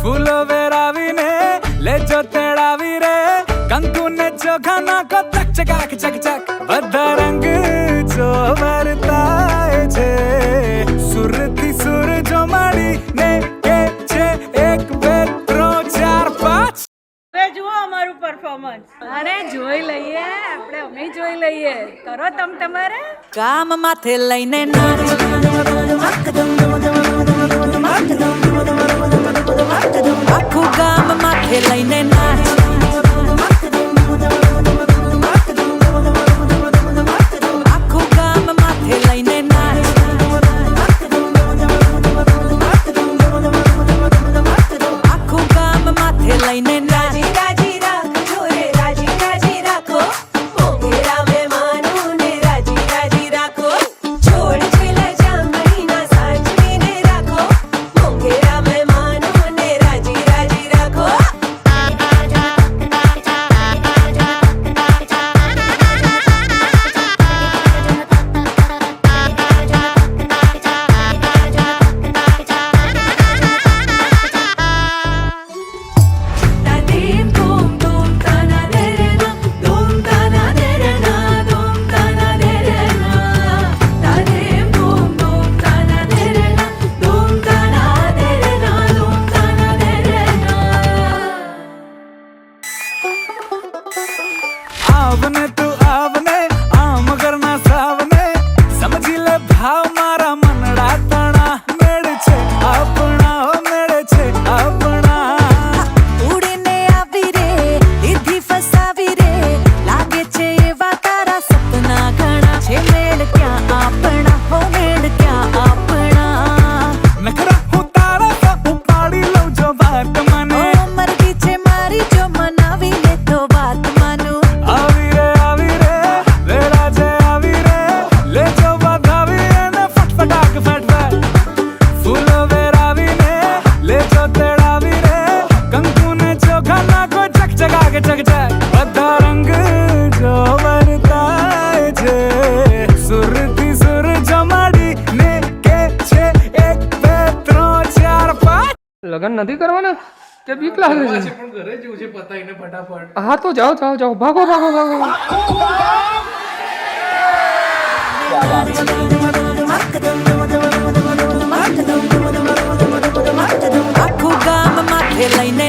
फूलो वेरावी ने ले जो तेड़ावी रे कंकु ने जो खाना को चक चकाक चक चक बधा रंग जो वर्ताय छे सुरती सुर जो माड़ी ने के छे एक बे त्रण चार पांच હવે જુઓ અમારું પરફોર્મન્સ અરે જોઈ લઈએ આપણે અમે જોઈ લઈએ કરો તમારે કામ માથે લઈને નાચ આખું ગામ માથે લઈને નાચ આખું ગામ માથે લઈને નાચ આખું ગામ માથે લઈને નાચ आवने तू आवने आम करना सावने समझी ले भाव मारा मनड़ा तणा मेड़ छे अपना हो मेड़ छे अपना ઉડીને આવી રે દીધી ફસાવી રે લાગે છે એવા તારા સપના ઘણા છે મેળ ક્યાં આપણા હો મેળ ક્યાં આપણા નખરા હું તારા હું પાડી લઉં જો વાત મને ઓ મરજી છે મારી જો મનાવી લે તો વાત માનું આવી રે વેરા જે આવી રે લે જો વધાવી એને ફટફટાક ફટફટ ફૂલો વેરાવી ને લે જો તેડાવી રે કંકુ ને ચોખા નાખો ચક ચકાકે ચક ચક બધા રંગ જો વર્તાય છે સુરતી સુર જમાડી ને કે છે એક બે ત્રણ ચાર પાંચ લગન નથી કરવાના કે બીક લાગે છે પણ ઘરે જવું છે પતાઈને ફટાફટ હા તો જાઓ જાઓ જાઓ ભાગો ભાગો ભાગો આખું ગામ માથે લઈને